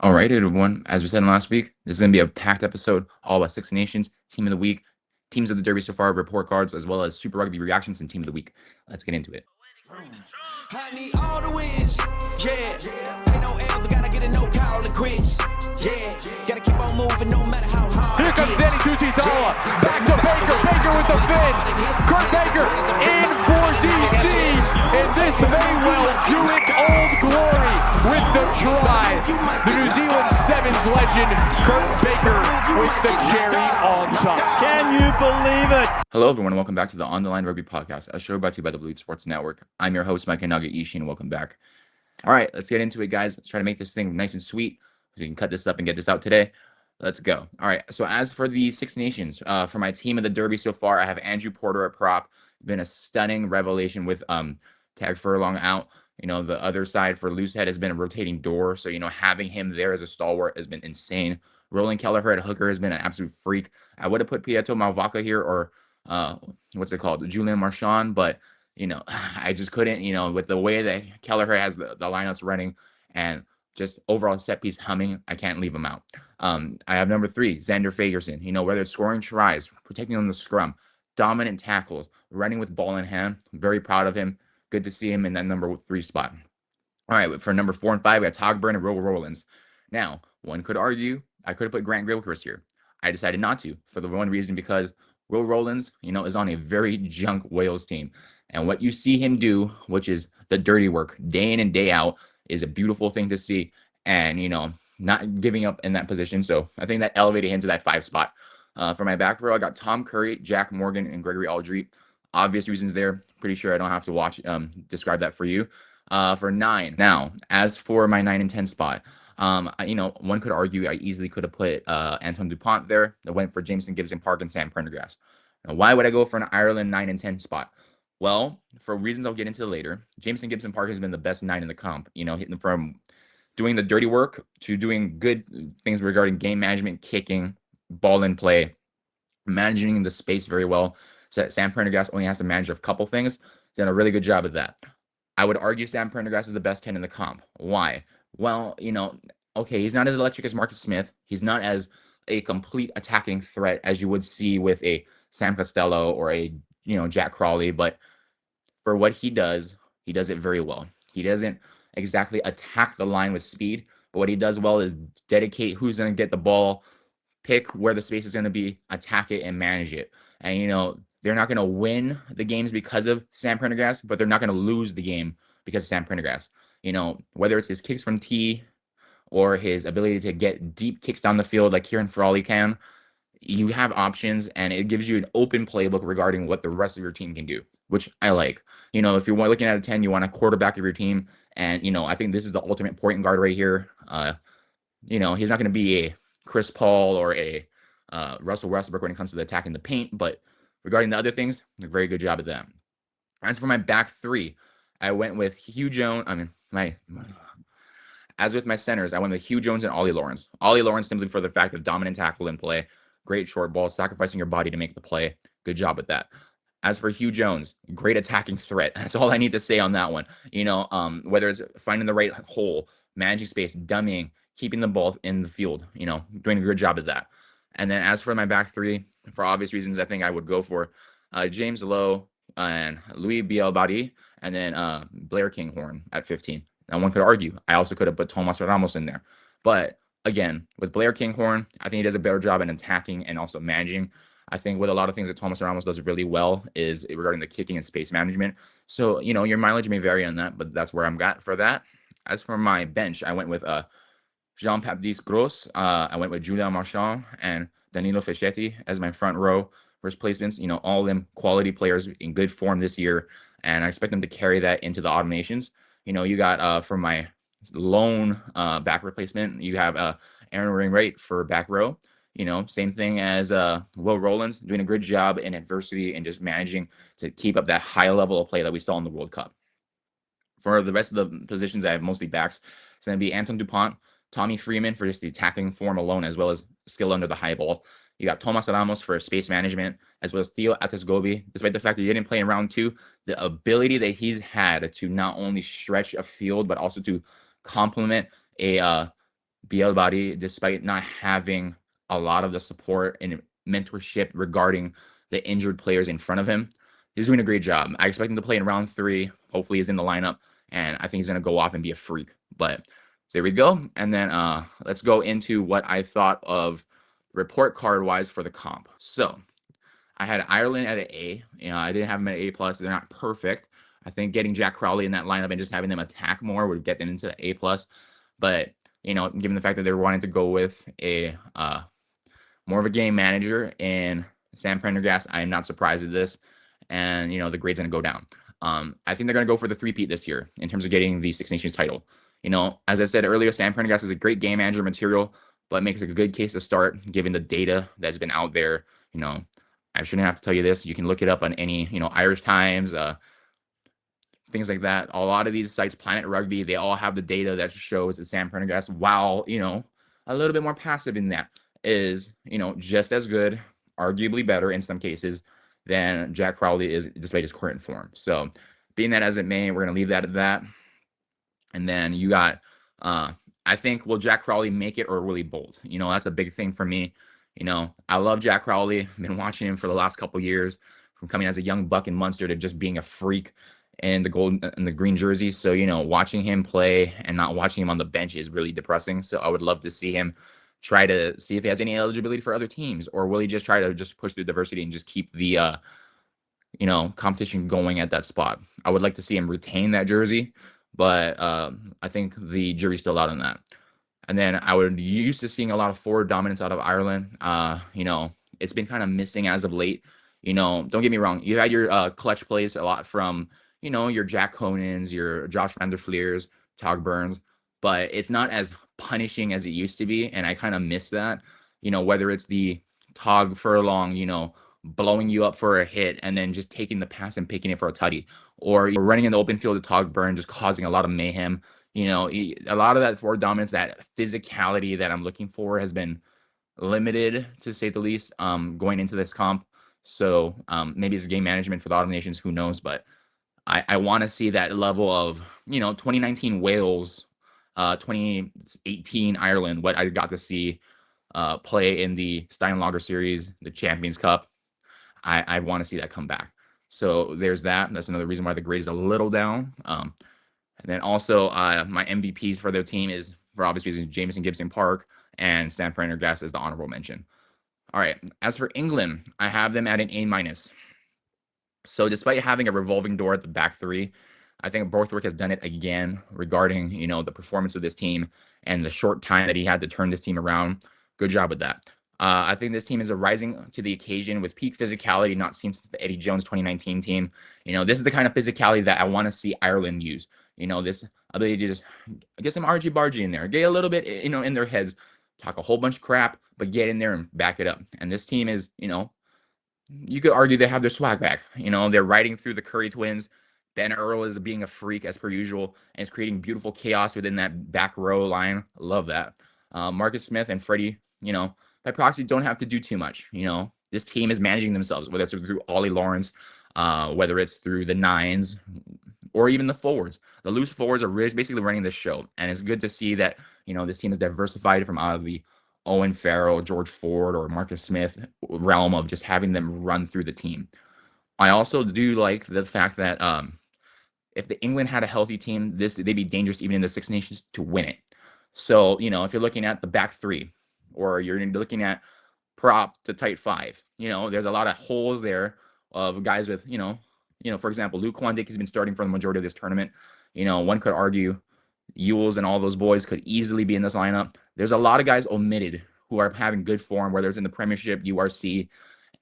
All right, everyone. As we said last week, this is going to be a packed episode, all about Six Nations, Team of the Week, Teams of the Derby so far, report cards, as well as Super Rugby reactions and Team of the Week. Let's get into it. I need all the wins, yeah. Ain't no L's, I gotta get a no call and quits, yeah. Gotta keep on moving no matter how hard. Here comes Danny Tusi-Sala, back to Baker, Baker with the fin. Kurt Baker in for DC, and this may well do it Old Glory with the try. The New Zealand Sevens legend, Kurt Baker with the cherry on top. Can you believe it? Hello, everyone, and welcome back to the Line Rugby Podcast, a show brought to you by the Blue Sports Network. I'm your host, Mike Nagaishi, and welcome back. All right, let's get into it, guys. Let's try to make this thing nice and sweet so we can cut this up and get this out today. Let's go. All right, so as for the Six Nations, for my team of the Derby so far, I have Andrew Porter at prop. Been a stunning revelation with Tag Furlong out. You know, the other side for Loosehead has been a rotating door. So, having him there as a stalwart has been insane. Roland Kelleher at hooker has been an absolute freak. I would have put Pietro Malvaca here or what's it called? Julian Marchand, but, I just couldn't, with the way that Kelleher has the lineups running and just overall set piece humming, I can't leave him out. I have number 3, Xander Fagerson. Whether it's scoring tries, protecting on the scrum, dominant tackles, running with ball in hand. I'm very proud of him. Good to see him in that number 3 spot. All right, for number 4 and 5, we got Togburn and Will Rowlands. Now, one could argue I could have put Grant Gilchrist here. I decided not to, for the one reason because Will Rowlands, is on a very junk Wales team. And what you see him do, which is the dirty work, day in and day out, is a beautiful thing to see. And, not giving up in that position. So I think that elevated him to that 5 spot. For my back row, I got Tom Curry, Jack Morgan, and Gregory Aldrete. Obvious reasons there. Pretty sure I don't have to describe that for you. For 9. Now, as for my 9 and 10 spot, one could argue I easily could have put Anton Dupont there. I went for Jameson Gibson Park and Sam Prendergast. Now, why would I go for an Ireland 9 and 10 spot? Well, for reasons I'll get into later, Jameson Gibson Park has been the best 9 in the comp. Hitting from doing the dirty work to doing good things regarding game management, kicking, ball in play, managing the space very well. So that Sam Prendergast only has to manage a couple things. He's done a really good job of that. I would argue Sam Prendergast is the best 10 in the comp. Why? Well, okay, he's not as electric as Marcus Smith. He's not as a complete attacking threat as you would see with a Sam Costello or a, Jack Crawley. But for what he does it very well. He doesn't exactly attack the line with speed, but what he does well is dedicate who's going to get the ball, pick where the space is going to be, attack it, and manage it. And, they're not going to win the games because of Sam Prendergast, but they're not going to lose the game because of Sam Prendergast. Whether it's his kicks from tee or his ability to get deep kicks down the field like Kieran Frawley can, you have options, and it gives you an open playbook regarding what the rest of your team can do, which I like. If you're looking at a 10, you want a quarterback of your team, and, I think this is the ultimate point guard right here. He's not going to be a Chris Paul or a Russell Westbrook when it comes to the attacking the paint, but regarding the other things, a very good job at that. As for my back 3, I went with Hugh Jones. As with my centers, I went with Hugh Jones and Ollie Lawrence. Ollie Lawrence simply for the fact of dominant tackle in play, great short ball, sacrificing your body to make the play. Good job with that. As for Hugh Jones, great attacking threat. That's all I need to say on that one. Whether it's finding the right hole, managing space, dummying, keeping the ball in the field, doing a good job at that. And then as for my back 3, for obvious reasons, I think I would go for James Lowe and Louis Bielbari, and then Blair Kinghorn at 15. Now, one could argue I also could have put Tomas Ramos in there. But again, with Blair Kinghorn, I think he does a better job in attacking and also managing. I think with a lot of things that Tomas Ramos does really well is regarding the kicking and space management. So, your mileage may vary on that, but that's where I'm at for that. As for my bench, I went with Jean-Baptiste Gros. I went with Julian Marchand and Danilo Fischetti as my front row first placements. All of them quality players in good form this year, and I expect them to carry that into the automations. You got for my lone back replacement, you have Aaron Ringwright for back row. Same thing as Will Rowlands, doing a good job in adversity and just managing to keep up that high level of play that we saw in the World Cup. For the rest of the positions, I have mostly backs. It's going to be Anton Dupont, Tommy Freeman for just the attacking form alone, as well as skill under the high ball. You got Tomas Ramos for space management, as well as Theo Atasgobi. Despite the fact that he didn't play in round 2, the ability that he's had to not only stretch a field, but also to complement a Bielbari, despite not having a lot of the support and mentorship regarding the injured players in front of him, he's doing a great job. I expect him to play in round 3. Hopefully he's in the lineup, and I think he's going to go off and be a freak. But there we go. And then let's go into what I thought of report card wise for the comp. So I had Ireland at an A. I didn't have them at A+. They're not perfect. I think getting Jack Crowley in that lineup and just having them attack more would get them into the A+. But, given the fact that they're wanting to go with a more of a game manager in Sam Prendergast, I am not surprised at this. And, the grade's going to go down. I think they're going to go for the three-peat this year in terms of getting the Six Nations title. As I said earlier, Sam Prendergast is a great game manager material, but makes a good case to start given the data that's been out there. I shouldn't have to tell you this. You can look it up on any, Irish Times, things like that. A lot of these sites, Planet Rugby, they all have the data that shows that Sam Prendergast, while, a little bit more passive in that, is, just as good, arguably better in some cases than Jack Crowley is despite his current form. So being that as it may, we're going to leave that at that. And then you got, I think, will Jack Crowley make it or will he bolt? That's a big thing for me. I love Jack Crowley. I've been watching him for the last couple years, from coming as a young buck in Munster to just being a freak in the gold and the green jersey. So, watching him play and not watching him on the bench is really depressing. So I would love to see him try to see if he has any eligibility for other teams, or will he just try to just push through diversity and just keep the, competition going at that spot. I would like to see him retain that jersey, but I think the jury's still out on that. And then I would used to seeing a lot of forward dominance out of Ireland. It's been kind of missing as of late. Don't get me wrong. You had your clutch plays a lot from, your Jack Conans, your Josh Van der Fleers, Tog Burns, but it's not as punishing as it used to be. And I kind of miss that, whether it's the Tog Furlong, blowing you up for a hit and then just taking the pass and picking it for a tutty, or you're running in the open field to Tog Burn, just causing a lot of mayhem. A lot of that forward dominance, that physicality that I'm looking for has been limited, to say the least, going into this comp. So maybe it's game management for the Autumn Nations, who knows, but I want to see that level of, 2019 Wales, 2018 Ireland, what I got to see play in the Steinlager series, the Champions Cup. I want to see that come back. So there's that. That's another reason why the grade is a little down. And then also my MVPs for their team is, for obvious reasons, Jamison Gibson Park and Sam Prendergast as the honorable mention. All right. As for England, I have them at an A-. So despite having a revolving door at the back three, I think Borthwick has done it again regarding, the performance of this team and the short time that he had to turn this team around. Good job with that. I think this team is rising to the occasion with peak physicality not seen since the Eddie Jones 2019 team. This is the kind of physicality that I want to see Ireland use. This ability to just get some argy-bargy in there, get a little bit, in their heads, talk a whole bunch of crap, but get in there and back it up. And this team is, you could argue they have their swag back. They're riding through the Curry twins. Ben Earl is being a freak as per usual, and is creating beautiful chaos within that back row line. Love that. Marcus Smith and Freddie, by proxy, don't have to do too much. This team is managing themselves, whether it's through Ollie Lawrence, whether it's through the nines, or even the forwards. The loose forwards are basically running the show. And it's good to see that, this team is diversified from out of the Owen Farrell, George Ford, or Marcus Smith realm of just having them run through the team. I also do like the fact that if the England had a healthy team, they'd be dangerous even in the Six Nations to win it. So, if you're looking at the back three, or you're looking at prop to tight five, there's a lot of holes there of guys with, for example, Luke Kwan Dickey's been starting for the majority of this tournament. One could argue Ewells and all those boys could easily be in this lineup. There's a lot of guys omitted who are having good form, whether it's in the Premiership, URC,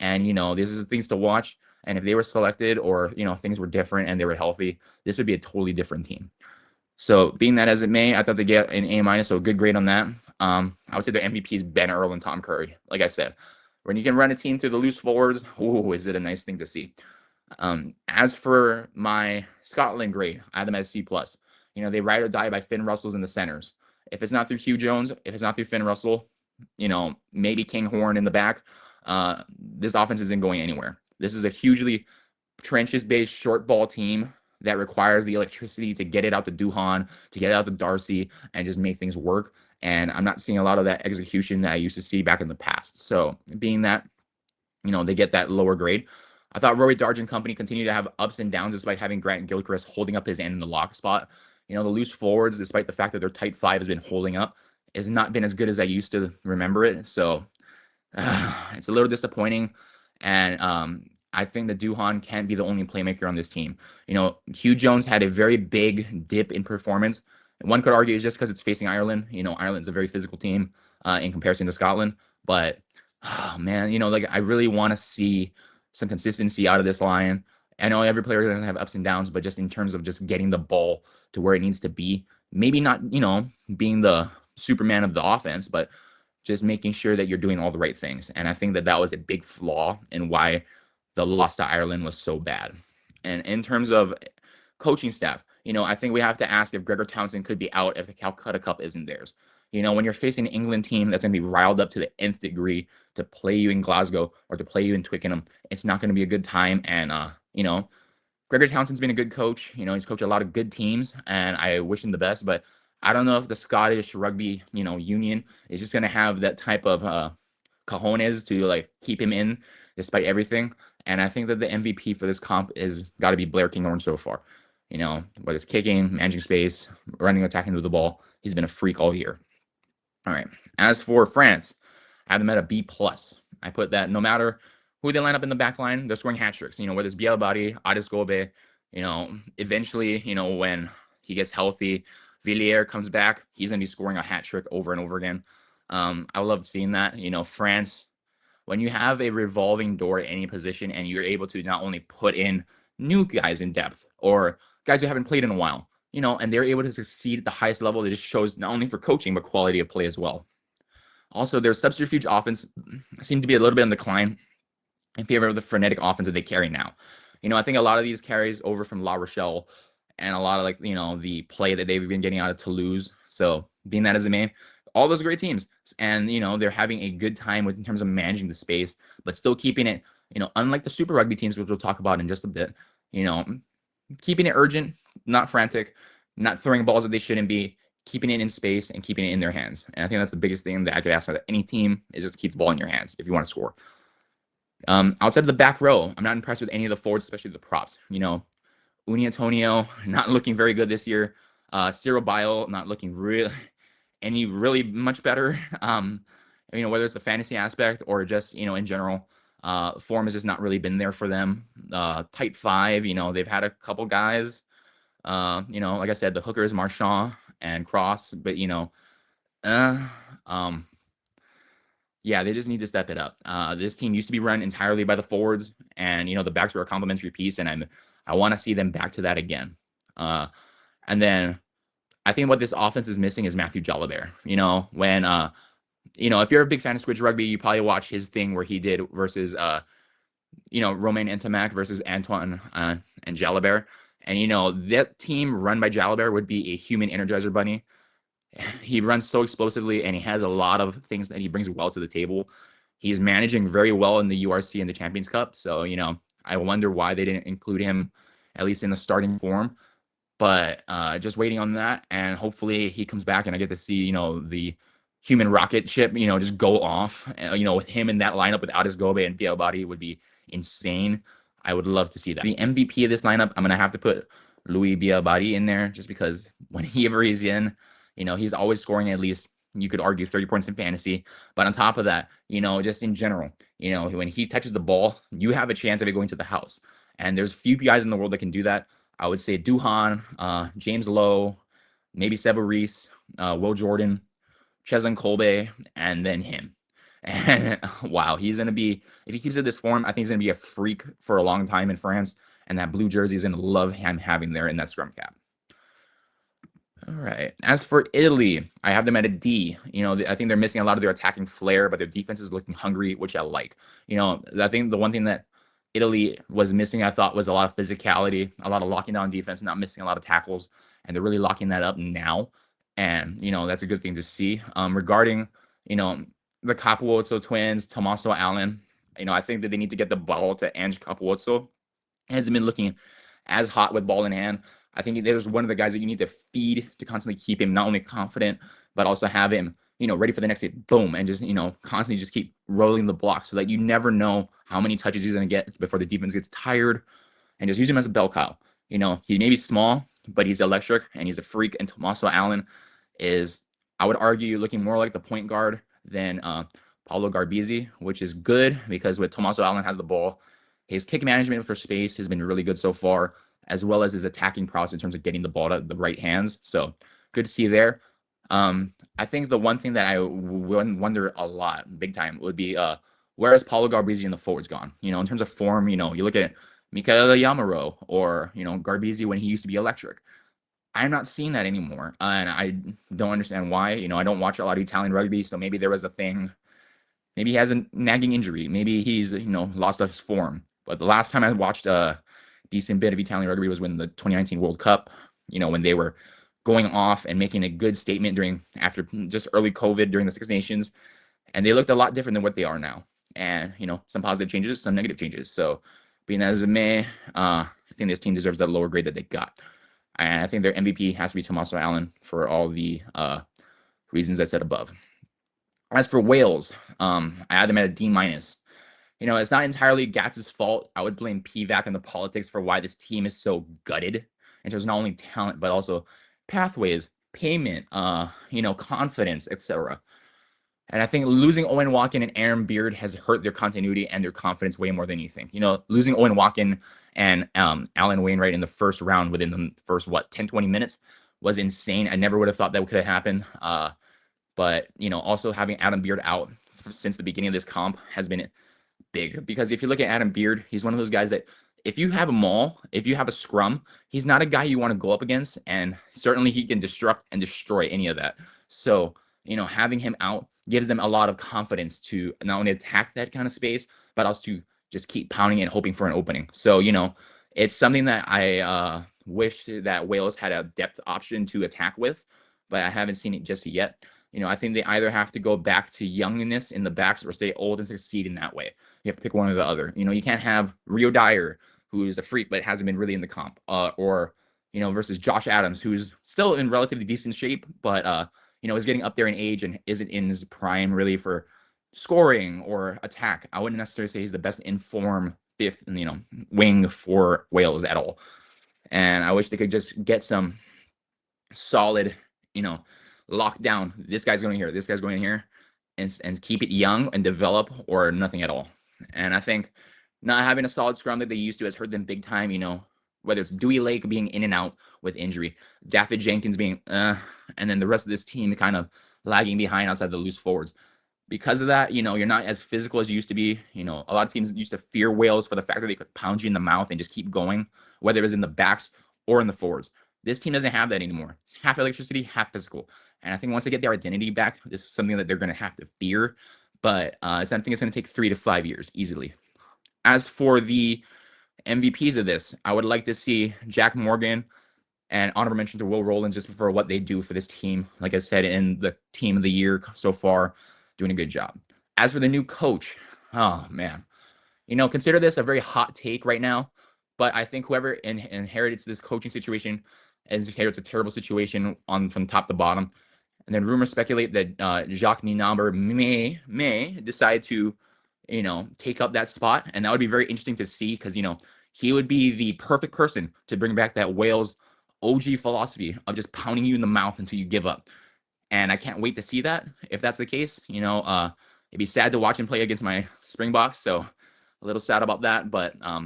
and, this is things to watch. And if they were selected, or, things were different and they were healthy, this would be a totally different team. So being that as it may, I thought they get an A-, so a good grade on that. I would say their MVPs, Ben Earl and Tom Curry. Like I said, when you can run a team through the loose forwards, is it a nice thing to see. As for my Scotland grade, I had them as C+. They ride or die by Finn Russell's in the centers. If it's not through Hugh Jones, if it's not through Finn Russell, maybe Kinghorn in the back, this offense isn't going anywhere. This is a hugely trenches-based short ball team that requires the electricity to get it out to Duhan, to get it out to Darcy, and just make things work. And I'm not seeing a lot of that execution that I used to see back in the past. So being that, they get that lower grade. I thought Rory Darge and company continue to have ups and downs despite having Grant Gilchrist holding up his end in the lock spot. The loose forwards, despite the fact that their tight five has been holding up, has not been as good as I used to remember it. So it's a little disappointing. And I think that Duhan can't be the only playmaker on this team. Hugh Jones had a very big dip in performance. One could argue it's just because it's facing Ireland. Ireland's a very physical team in comparison to Scotland. But, oh, man, I really want to see some consistency out of this line. I know every player is going to have ups and downs, but just in terms of just getting the ball to where it needs to be, maybe not, being the Superman of the offense, but just making sure that you're doing all the right things. And I think that that was a big flaw in why the loss to Ireland was so bad. And in terms of coaching staff, I think we have to ask if Gregor Townsend could be out if the Calcutta Cup isn't theirs. When you're facing an England team that's going to be riled up to the nth degree to play you in Glasgow or to play you in Twickenham, it's not going to be a good time. And, Gregor Townsend's been a good coach. He's coached a lot of good teams, and I wish him the best. But I don't know if the Scottish Rugby, Union is just going to have that type of cojones to keep him in despite everything. And I think that the MVP for this comp is got to be Blair Kinghorn so far. Whether it's kicking, managing space, running, attacking with the ball, he's been a freak all year. All right. As for France, I have them at a B+. I put that no matter who they line up in the back line, they're scoring hat tricks. Whether it's Bielabadi, Adis Gobe, eventually, when he gets healthy, Villiers comes back, he's going to be scoring a hat trick over and over again. I love seeing that. France, when you have a revolving door at any position and you're able to not only put in new guys in depth or guys who haven't played in a while, and they're able to succeed at the highest level, it just shows not only for coaching, but quality of play as well. Also, their subterfuge offense seemed to be a little bit on decline in favor of the frenetic offense that they carry now. I think a lot of these carries over from La Rochelle and a lot of the play that they've been getting out of Toulouse. So being that as a main, all those great teams, and they're having a good time in terms of managing the space, but still keeping it, unlike the Super Rugby teams, which we'll talk about in just a bit, keeping it urgent, not frantic, not throwing balls that they shouldn't be, keeping it in space and keeping it in their hands. And I think that's the biggest thing that I could ask of any team is just keep the ball in your hands if you want to score. Outside of the back row, I'm not impressed with any of the forwards, especially the props. Uni Antonio not looking very good this year. Cyril Bile not looking really much better. Whether it's the fantasy aspect or just in general, form has just not really been there for them. Tight five, they've had a couple guys. Like I said, the hookers Marchand and Cross, but yeah, they just need to step it up. This team used to be run entirely by the forwards, and the backs were a complementary piece, and I want to see them back to that again. And then I think what this offense is missing is Matthew Jalabert. When if you're a big fan of Squidge Rugby, you probably watch his thing where he did versus Romain Ntamak versus Antoine and Jalabert. And that team run by Jalabert would be a human Energizer Bunny. He runs so explosively, and he has a lot of things that he brings well to the table. He's managing very well in the URC and the Champions Cup. So, I wonder why they didn't include him, at least in the starting form. But just waiting on that, and hopefully he comes back and I get to see, the human rocket ship, just go off. With him in that lineup with Adis Gobe and Bielabadi would be insane. I would love to see that. The MVP of this lineup, I'm going to have to put Louis Bielabadi in there just because whenever he's in, he's always scoring at least, you could argue, 30 points in fantasy. But on top of that, just in general, when he touches the ball, you have a chance of it going to the house. And there's few guys in the world that can do that. I would say Duhan, James Lowe, maybe Seba Reese, Will Jordan, Cheslin Kolbe, and then him. And wow, he's going to be, if he keeps it this form, I think he's going to be a freak for a long time in France. And that blue jersey is going to love him having there in that scrum cap. All right. As for Italy, I have them at a D. I think they're missing a lot of their attacking flair, but their defense is looking hungry, which I like. I think the one thing that Italy was missing, I thought, was a lot of physicality, a lot of locking down defense, not missing a lot of tackles, and they're really locking that up now. And, that's a good thing to see. Regarding, the Capuozzo twins, Tommaso Allen, I think that they need to get the ball to Ange Capuozzo. He hasn't been looking as hot with ball in hand. I think there's one of the guys that you need to feed to constantly keep him not only confident, but also have him, ready for the next hit, boom, and just, constantly just keep rolling the block so that you never know how many touches he's going to get before the defense gets tired, and just use him as a bell cow. He may be small, but he's electric and he's a freak. And Tommaso Allen is, I would argue, looking more like the point guard than Paolo Garbisi, which is good because with Tommaso Allen has the ball, his kick management for space has been really good so far, as well as his attacking prowess in terms of getting the ball to the right hands. So good to see there. I think the one thing that I wonder a lot, big time, would be where is Paolo Garbisi and the forwards gone? In terms of form, you look at Mikael Yamaro or, Garbisi when he used to be electric. I'm not seeing that anymore. And I don't understand why. I don't watch a lot of Italian rugby, so maybe there was a thing. Maybe he has a nagging injury. Maybe he's, lost his form. But the last time I watched a decent bit of Italian rugby was when the 2019 World Cup, when they were going off and making a good statement after just early COVID during the Six Nations. And they looked a lot different than what they are now. And, some positive changes, some negative changes. So being as it may, I think this team deserves that lower grade that they got. And I think their MVP has to be Tommaso Allen for all the reasons I said above. As for Wales, I had them at a D-. It's not entirely Gatz's fault. I would blame PVAC and the politics for why this team is so gutted in terms of not only talent, but also pathways, payment, confidence, etc. And I think losing Owen Watkin and Aaron Beard has hurt their continuity and their confidence way more than you think. Losing Owen Watkin and Alan Wainwright in the first round within the first, 10, 20 minutes was insane. I never would have thought that could have happened. But, also having Adam Beard out since the beginning of this comp has been big. Because if you look at Adam Beard, he's one of those guys that if you have a maul, if you have a scrum, he's not a guy you want to go up against. And certainly he can disrupt and destroy any of that. So, having him out gives them a lot of confidence to not only attack that kind of space, but also to just keep pounding and hoping for an opening. So, it's something that I wish that Wales had a depth option to attack with, but I haven't seen it just yet. I think they either have to go back to youngness in the backs or stay old and succeed in that way. You have to pick one or the other. You can't have Rio Dyer, who is a freak, but hasn't been really in the comp, or, versus Josh Adams, who's still in relatively decent shape, but, is getting up there in age and isn't in his prime really for scoring or attack. I wouldn't necessarily say he's the best informed fifth, wing for Wales at all. And I wish they could just get some solid, lock down. This guy's going here, this guy's going here, and keep it young and develop, or nothing at all. And I think not having a solid scrum that they used to has hurt them big time, whether it's Dewey Lake being in and out with injury, Daffyd Jenkins being, and then the rest of this team kind of lagging behind outside the loose forwards. Because of that, you're not as physical as you used to be. A lot of teams used to fear Wales for the fact that they could pound you in the mouth and just keep going, whether it was in the backs or in the forwards. This team doesn't have that anymore. It's half electricity, half physical. And I think once they get their identity back, this is something that they're going to have to fear. But I think it's going to take 3 to 5 years easily. As for the MVPs of this, I would like to see Jack Morgan and honorable mention to Will Rowlands just for what they do for this team. Like I said, in the team of the year so far, doing a good job. As for the new coach, oh man, consider this a very hot take right now, but I think whoever inherits this coaching situation inherits a terrible situation from top to bottom. And then rumors speculate that Jacques Nienaber may decide to, take up that spot. And that would be very interesting to see because, he would be the perfect person to bring back that Wales OG philosophy of just pounding you in the mouth until you give up. And I can't wait to see that. If that's the case, it'd be sad to watch him play against my Springboks. So a little sad about that. But, I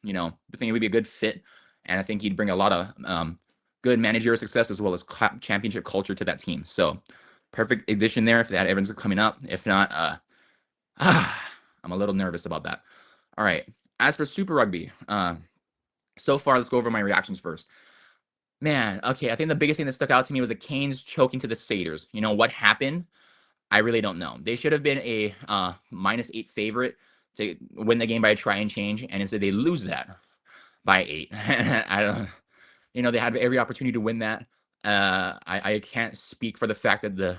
think it would be a good fit. And I think he'd bring a lot of good managerial success as well as championship culture to that team. So perfect addition there if that Evans is coming up. If not, I'm a little nervous about that. All right. As for Super Rugby, so far, let's go over my reactions first. Man, okay, I think the biggest thing that stuck out to me was the Canes choking to the Satyrs. What happened? I really don't know. They should have been a -8 favorite to win the game by a try and change, and instead they lose that by 8. I don't. They had every opportunity to win that. I can't speak for the fact that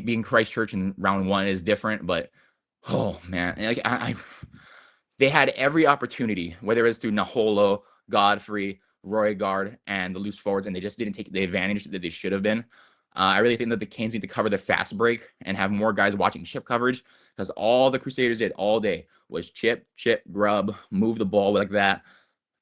being Christchurch in round 1 is different, but oh man, they had every opportunity, whether it's through Naholo, Godfrey, Roy guard and the loose forwards, and they just didn't take the advantage that they should have been. I really think that the Canes need to cover the fast break and have more guys watching chip coverage, because all the Crusaders did all day was chip, grub, move the ball like that,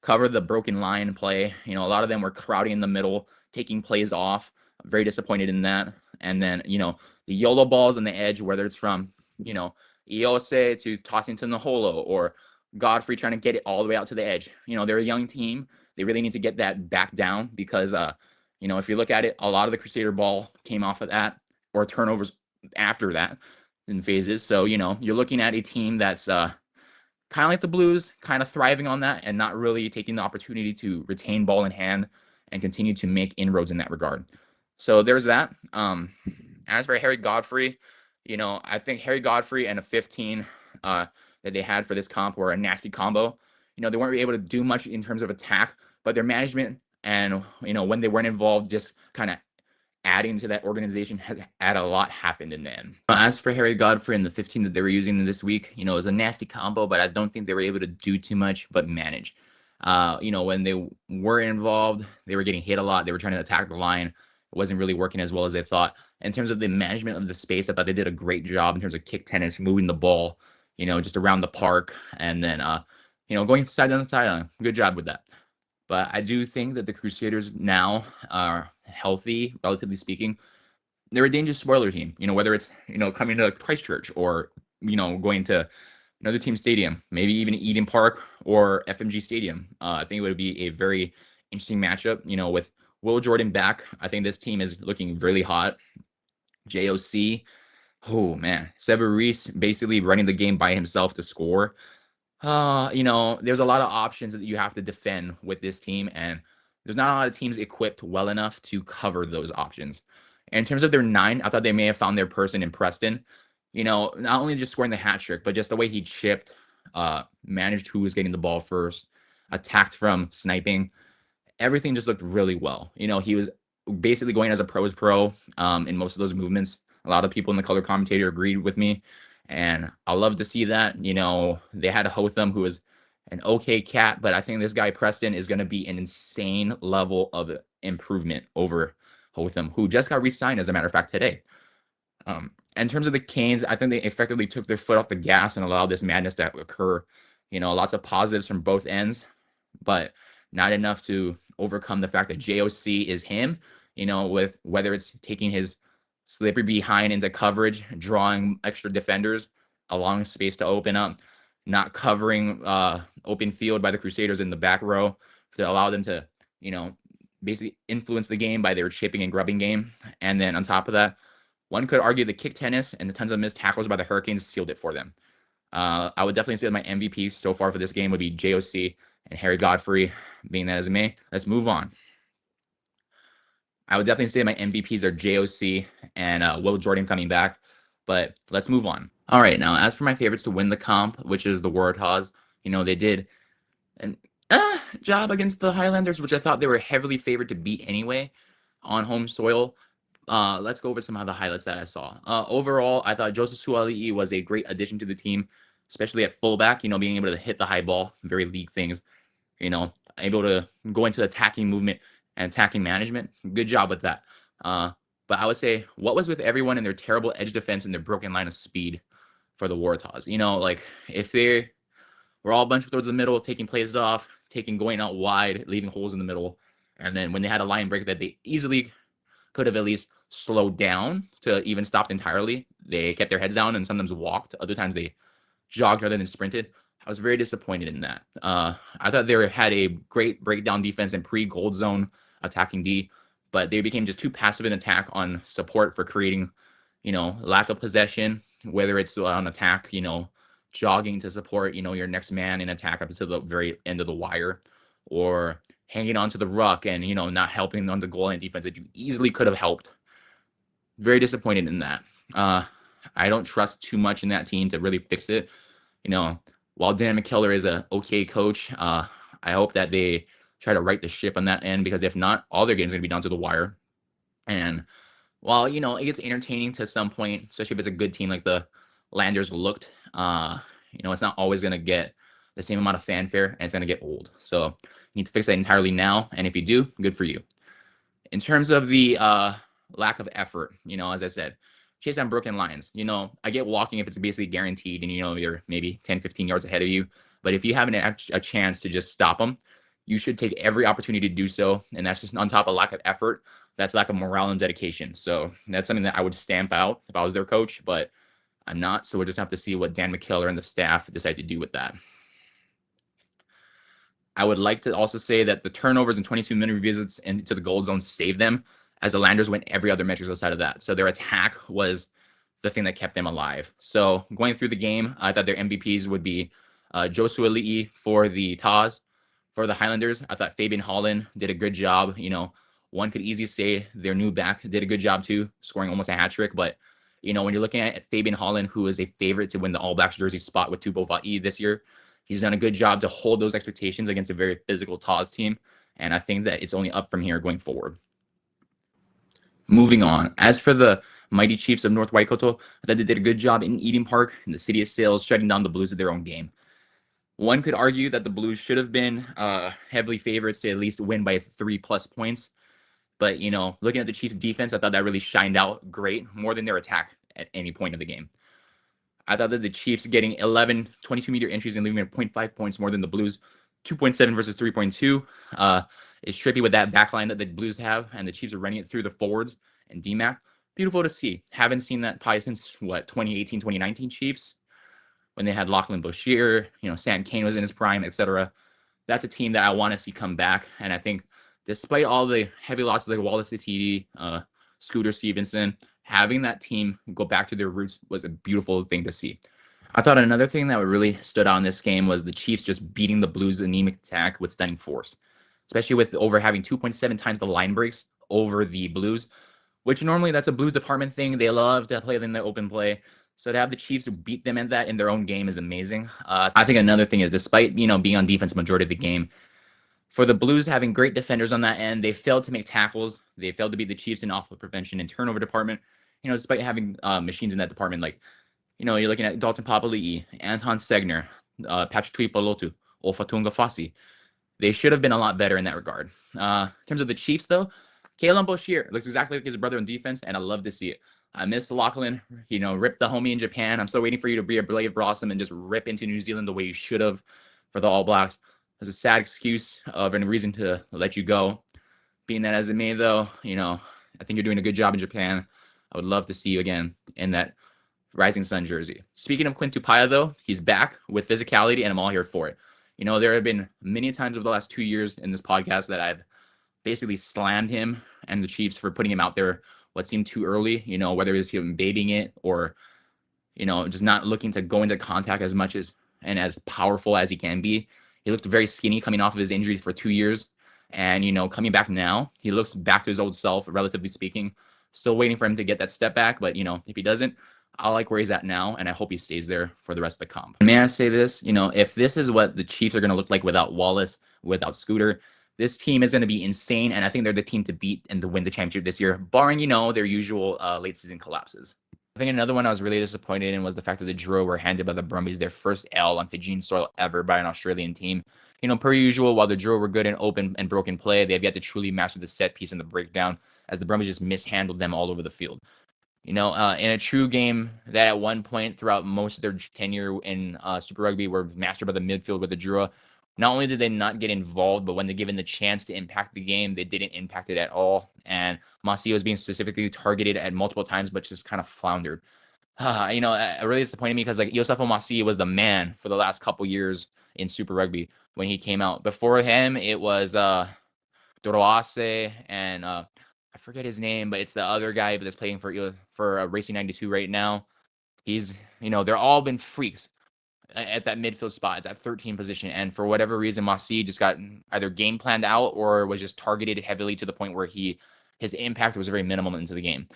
cover the broken line play. A lot of them were crowding in the middle, taking plays off. I'm very disappointed in that. And then, the YOLO balls on the edge, whether it's from, Iose to tossing to Naholo or Godfrey trying to get it all the way out to the edge. They're a young team. They really need to get that back down because, if you look at it, a lot of the Crusader ball came off of that or turnovers after that in phases. So, you're looking at a team that's kind of like the Blues, kind of thriving on that and not really taking the opportunity to retain ball in hand and continue to make inroads in that regard. So there's that. As for Harry Godfrey, I think Harry Godfrey and a 15 that they had for this comp were a nasty combo. They weren't able to do much in terms of attack, but their management and, when they weren't involved, just kind of adding to that organization had a lot happened in the end. As for Harry Godfrey and the 15 that they were using this week, it was a nasty combo, but I don't think they were able to do too much but manage. When they were involved, they were getting hit a lot. They were trying to attack the line. It wasn't really working as well as they thought. In terms of the management of the space, I thought they did a great job in terms of kick tennis, moving the ball, just around the park, and then, going side on the sideline. Good job with that. But I do think that the Crusaders now are healthy, relatively speaking. They're a dangerous spoiler team, whether it's, coming to Christchurch or, going to another team stadium, maybe even Eden Park or FMG Stadium. I think it would be a very interesting matchup, with Will Jordan back. I think this team is looking really hot. JOC, oh man, Sever Reese basically running the game by himself to score. There's a lot of options that you have to defend with this team, and there's not a lot of teams equipped well enough to cover those options. And in terms of their 9, I thought they may have found their person in Preston. Not only just scoring the hat trick, but just the way he chipped, managed who was getting the ball first, attacked from sniping. Everything just looked really well. He was basically going as a pro's pro in most of those movements. A lot of people in the color commentator agreed with me. And I love to see that. They had a Hotham who was an okay cat, but I think this guy Preston is going to be an insane level of improvement over Hotham, who just got re-signed, as a matter of fact, today. In terms of the Canes, I think they effectively took their foot off the gas and allowed this madness to occur. Lots of positives from both ends, but not enough to overcome the fact that JOC is him, with whether it's taking his slippery behind into coverage, drawing extra defenders, allowing space to open up, not covering open field by the Crusaders in the back row to allow them to, basically influence the game by their chipping and grubbing game. And then on top of that, one could argue the kick tennis and the tons of missed tackles by the Hurricanes sealed it for them. I would definitely say that my MVP so far for this game would be JOC and Harry Godfrey, being that as it may. Let's move on. I would definitely say my MVPs are JOC and Will Jordan coming back, but let's move on. All right, now as for my favorites to win the comp, which is the Waratahs, they did an job against the Highlanders, which I thought they were heavily favored to beat anyway on home soil. Let's go over some of the highlights that I saw. Overall, I thought Joseph Suali'i was a great addition to the team, especially at fullback, being able to hit the high ball, very league things, able to go into attacking movement and attacking management. Good job with that. But I would say, what was with everyone in their terrible edge defense and their broken line of speed for the Waratahs? If they were all bunched towards the middle, taking plays off, going out wide, leaving holes in the middle, and then when they had a line break that they easily could have at least slowed down to even stopped entirely, they kept their heads down and sometimes walked. Other times they jogged rather than sprinted. I was very disappointed in that. I thought they had a great breakdown defense and pre-gold zone attacking D, but they became just too passive in attack on support for creating, lack of possession, whether it's on attack, jogging to support, your next man in attack up to the very end of the wire, or hanging on to the ruck and, not helping on the goal line defense that you easily could have helped. Very disappointed in that. I don't trust too much in that team to really fix it. While Dan McKellar is a okay coach, I hope that they try to right the ship on that end, because if not, all their games are going to be down to the wire. And while, it gets entertaining to some point, especially if it's a good team like the Landers looked, it's not always going to get the same amount of fanfare, and it's going to get old. So you need to fix that entirely now. And if you do, good for you. In terms of the lack of effort, as I said, chase down broken lines. I get walking if it's basically guaranteed and, you're maybe 10, 15 yards ahead of you. But if you have a chance to just stop them, you should take every opportunity to do so. And that's just on top of lack of effort. That's lack of morale and dedication. So that's something that I would stamp out if I was their coach, but I'm not. So we'll just have to see what Dan McKellar and the staff decide to do with that. I would like to also say that the turnovers and 22-minute revisits into the gold zone saved them, as the Landers went every other metric outside of that. So their attack was the thing that kept them alive. So going through the game, I thought their MVPs would be Joshua Li'i for the Taz. For the Highlanders, I thought Fabian Holland did a good job. One could easily say their new back did a good job too, scoring almost a hat trick. But, when you're looking at Fabian Holland, who is a favorite to win the All Blacks jersey spot with Tupou Va'i this year, he's done a good job to hold those expectations against a very physical Taz team. And I think that it's only up from here going forward. Moving on. As for the mighty Chiefs of North Waikato, I thought they did a good job in Eden Park in the city of Sales, shutting down the Blues at their own game. One could argue that the Blues should have been heavily favorites to at least win by 3+ points. But, looking at the Chiefs' defense, I thought that really shined out great, more than their attack at any point of the game. I thought that the Chiefs getting 11 22-meter entries and leaving at 0.5 points more than the Blues, 2.7 versus 3.2, is trippy with that backline that the Blues have, and the Chiefs are running it through the forwards and DMAC. Beautiful to see. Haven't seen that probably since, 2018, 2019 Chiefs, when they had Lachlan Boshier, Sam Kane was in his prime, etc. That's a team that I want to see come back, and I think despite all the heavy losses like Wallace Atiti, Scooter Stevenson, having that team go back to their roots was a beautiful thing to see. I thought another thing that really stood out in this game was the Chiefs just beating the Blues' anemic attack with stunning force, especially with over having 2.7 times the line breaks over the Blues, which normally that's a Blues department thing. They love to play in the open play. So to have the Chiefs beat them at that in their own game is amazing. I think another thing is, despite, being on defense majority of the game, for the Blues having great defenders on that end, they failed to make tackles. They failed to beat the Chiefs in offload prevention and turnover department. Despite having machines in that department, like, you're looking at Dalton Papali'i, Anton Segner, Patrick Tuipulotu, Olfatunga Fasi. They should have been a lot better in that regard. In terms of the Chiefs, though, Kalen Boshier looks exactly like his brother in defense, and I love to see it. I miss Lachlan, rip the homie in Japan. I'm still waiting for you to be a brave blossom and just rip into New Zealand the way you should have for the All Blacks. There's a sad excuse of a reason to let you go. Being that as it may, though, I think you're doing a good job in Japan. I would love to see you again in that Rising Sun jersey. Speaking of Quinn Tupaia, though, he's back with physicality, and I'm all here for it. There have been many times over the last 2 years in this podcast that I've basically slammed him and the Chiefs for putting him out there what seemed too early, whether it was him babying it or, just not looking to go into contact as much as and as powerful as he can be. He looked very skinny coming off of his injury for 2 years. And, coming back now, he looks back to his old self, relatively speaking. Still waiting for him to get that step back. But, if he doesn't, I like where he's at now, and I hope he stays there for the rest of the comp. May I say this? If this is what the Chiefs are going to look like without Wallace, without Scooter, this team is going to be insane, and I think they're the team to beat and to win the championship this year, barring, their usual late season collapses. I think another one I was really disappointed in was the fact that the Drua were handed by the Brumbies their first L on Fijian soil ever by an Australian team. Per usual, while the Drua were good in open and broken play, they have yet to truly master the set piece and the breakdown, as the Brumbies just mishandled them all over the field. In a true game that at one point throughout most of their tenure in Super Rugby were mastered by the midfield with the Drua, not only did they not get involved, but when they're given the chance to impact the game, they didn't impact it at all. And Masia was being specifically targeted at multiple times, but just kind of floundered. It really disappointed me because Iosefo Masia was the man for the last couple years in Super Rugby when he came out. Before him, it was Doroase and I forget his name, but it's the other guy that's playing for Racing 92 right now. He's, they're all been freaks at that midfield spot, at that 13 position. And for whatever reason, Masia just got either game planned out or was just targeted heavily to the point where his impact was very minimal into the game.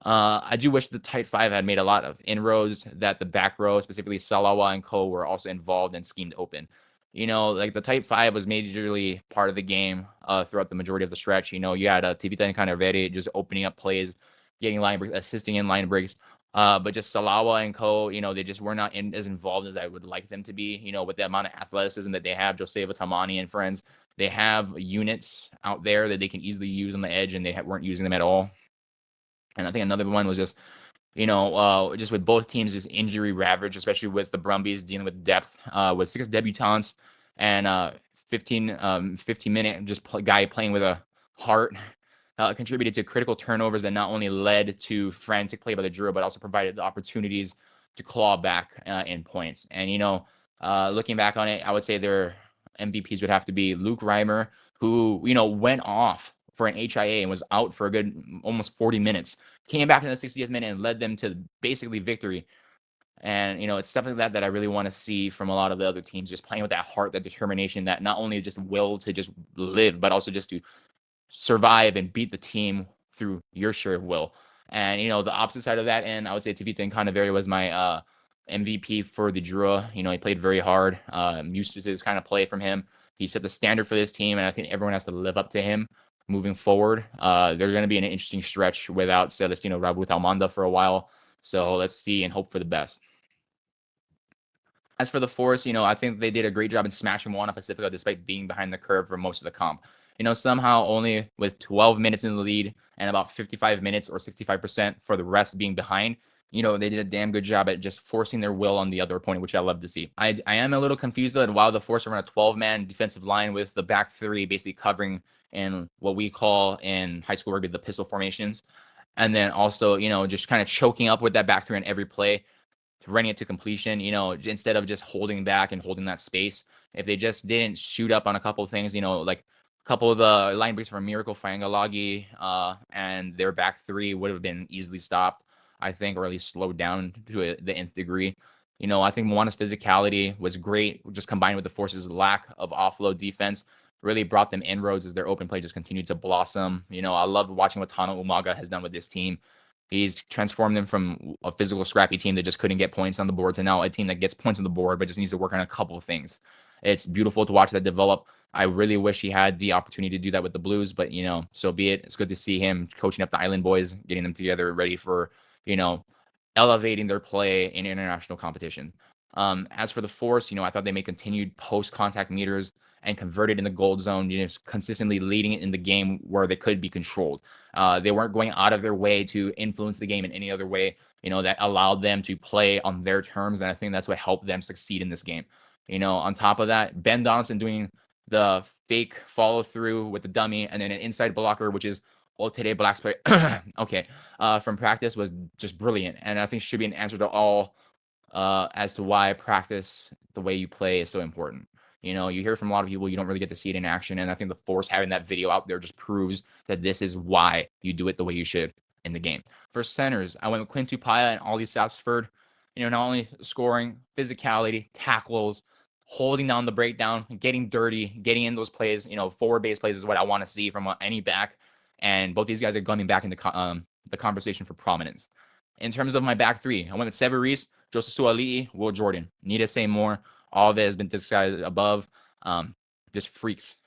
I do wish the tight five had made a lot of inroads, that the back row, specifically Salawa and Co, were also involved and schemed open. The tight five was majorly part of the game throughout the majority of the stretch. You had Tivita and Canaveri just opening up plays, getting line breaks, assisting in line breaks. But just Salawa and co, they just were not as involved as I would like them to be. With the amount of athleticism that they have, Joseva Tamani and friends, they have units out there that they can easily use on the edge, and they weren't using them at all. And I think another one was just, just with both teams, is injury ravage, especially with the Brumbies dealing with depth, with 6 debutants and 15-minute guy playing with a heart. Contributed to critical turnovers that not only led to frantic play by the Drua, but also provided the opportunities to claw back in points. And, looking back on it, I would say their MVPs would have to be Luke Reimer, who, went off for an HIA and was out for a good almost 40 minutes, came back in the 60th minute and led them to basically victory. And, it's stuff like that I really want to see from a lot of the other teams, just playing with that heart, that determination, that not only just will to just live, but also just to survive and beat the team through your sheer will. And, the opposite side of that, and I would say Tavita Nkanaveri was my MVP for the Drua. He played very hard. Used to this kind of play from him. He set the standard for this team, and I think everyone has to live up to him moving forward. They're going to be an interesting stretch without Celestino Ravut Almanda for a while. So let's see and hope for the best. As for the Force, I think they did a great job in smashing Moana Pacifica despite being behind the curve for most of the comp. Somehow only with 12 minutes in the lead and about 55 minutes or 65% for the rest being behind, they did a damn good job at just forcing their will on the other opponent, which I love to see. I am a little confused that while the Force are on a 12-man defensive line with the back three basically covering in what we call in high school rugby the pistol formations, and then also, just kind of choking up with that back three on every play, running it to completion, instead of just holding back and holding that space. If they just didn't shoot up on a couple of things, like a couple of the line breaks from Miracle Faingalagi and their back three would have been easily stopped, I think, or at least slowed down to the nth degree. I think Moana's physicality was great, just combined with the Force's lack of offload defense, really brought them inroads as their open play just continued to blossom. I love watching what Tano Umaga has done with this team. He's transformed them from a physical, scrappy team that just couldn't get points on the board to now a team that gets points on the board, but just needs to work on a couple of things. It's beautiful to watch that develop. I really wish he had the opportunity to do that with the Blues, but, so be it. It's good to see him coaching up the Island boys, getting them together, ready for, elevating their play in international competition. As for the Force, I thought they made continued post-contact meters and converted in the gold zone, consistently leading it in the game where they could be controlled. They weren't going out of their way to influence the game in any other way, that allowed them to play on their terms. And I think that's what helped them succeed in this game. On top of that, Ben Donaldson doing the fake follow through with the dummy and then an inside blocker, which is Otere Black's play. Okay. From practice was just brilliant. And I think should be an answer to all as to why practice the way you play is so important. You hear from a lot of people, you don't really get to see it in action. And I think the Force having that video out there just proves that this is why you do it the way you should in the game. For centers, I went with Quintu Paia and Ollie Sapsford. Not only scoring, physicality, tackles, holding down the breakdown, getting dirty, getting in those plays, forward base plays is what I want to see from any back. And both these guys are coming back into the conversation for prominence. In terms of my back three, I went with Severis, Joseph Suali'i, Will Jordan. Need to say more. All of it has been discussed above. Just freaks.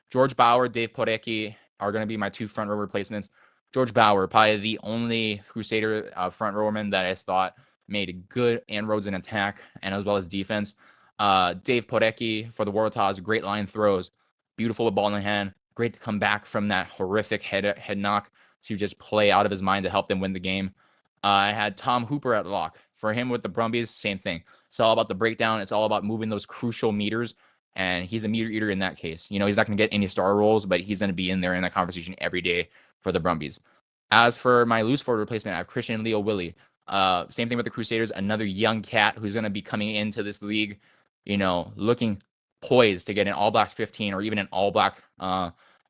George Bauer, Dave Porecki are going to be my two front row replacements. George Bauer, probably the only Crusader front rowerman that I thought made good inroads in attack and as well as defense. Dave Porecki for the Waratahs, great line throws, beautiful with ball in the hand, great to come back from that horrific head knock to just play out of his mind to help them win the game. I had Tom Hooper at lock. For him with the Brumbies, same thing. It's all about the breakdown. It's all about moving those crucial meters, and he's a meter eater in that case. He's not going to get any star roles, but he's going to be in there in that conversation every day for the Brumbies. As for my loose forward replacement, I have Christian Leo Willie. Same thing with the Crusaders, another young cat who's going to be coming into this league, looking poised to get an All Blacks 15 or even an All Black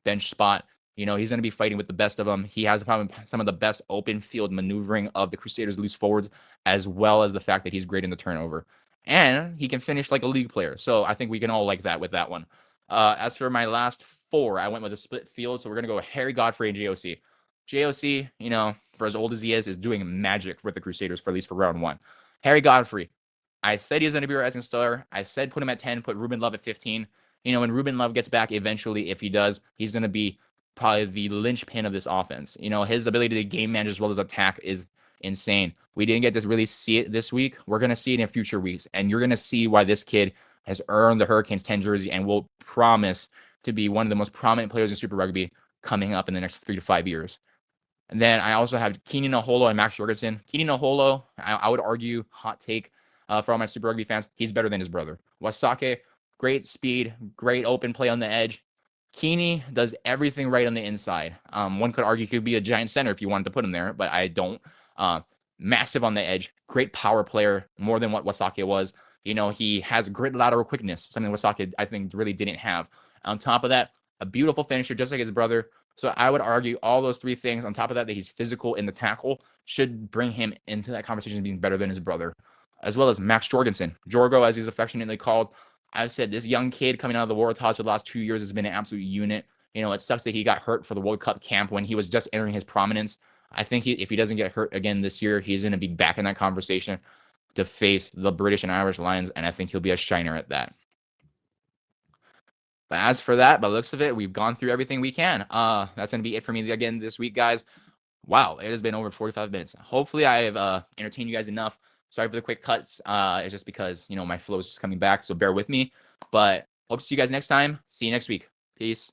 bench spot. He's going to be fighting with the best of them. He has probably some of the best open field maneuvering of the Crusaders loose forwards, as well as the fact that he's great in the turnover. And he can finish like a league player. So I think we can all like that with that one. As for my last four, I went with a split field. So we're going to go with Harry Godfrey and JOC. JOC, for as old as he is doing magic with the Crusaders for at least for round one. Harry Godfrey, I said he's going to be a rising star. I said put him at 10, put Ruben Love at 15. When Ruben Love gets back eventually, if he does, he's going to be probably the linchpin of this offense. His ability to game manage as well as attack is insane. We didn't get to really see it this week. We're going to see it in future weeks, and you're going to see why this kid has earned the Hurricanes 10 jersey and will promise to be one of the most prominent players in Super Rugby coming up in the next 3 to 5 years. And then I also have Keenan Oholo and Max Jorgensen. Keenan Oholo, I would argue, hot take for all my Super Rugby fans, he's better than his brother. Wasake, great speed, great open play on the edge. Keeney does everything right on the inside. One could argue he could be a giant center if you wanted to put him there, but I don't. Massive on the edge, great power player, more than what Wasake was. He has great lateral quickness, something Wasake, I think, really didn't have. On top of that, a beautiful finisher, just like his brother. So I would argue all those three things, on top of that he's physical in the tackle, should bring him into that conversation of being better than his brother, as well as Max Jorgensen. Jorgo, as he's affectionately called. I've said this young kid coming out of the Waratahs for the last 2 years has been an absolute unit. It sucks that he got hurt for the World Cup camp when he was just entering his prominence. I think if he doesn't get hurt again this year, he's going to be back in that conversation to face the British and Irish Lions, and I think he'll be a shiner at that. But as for that, by the looks of it, we've gone through everything we can. That's going to be it for me again this week, guys. Wow, it has been over 45 minutes. Hopefully, I have entertained you guys enough. Sorry for the quick cuts. It's just because, my flow is just coming back, so bear with me. But hope to see you guys next time. See you next week. Peace.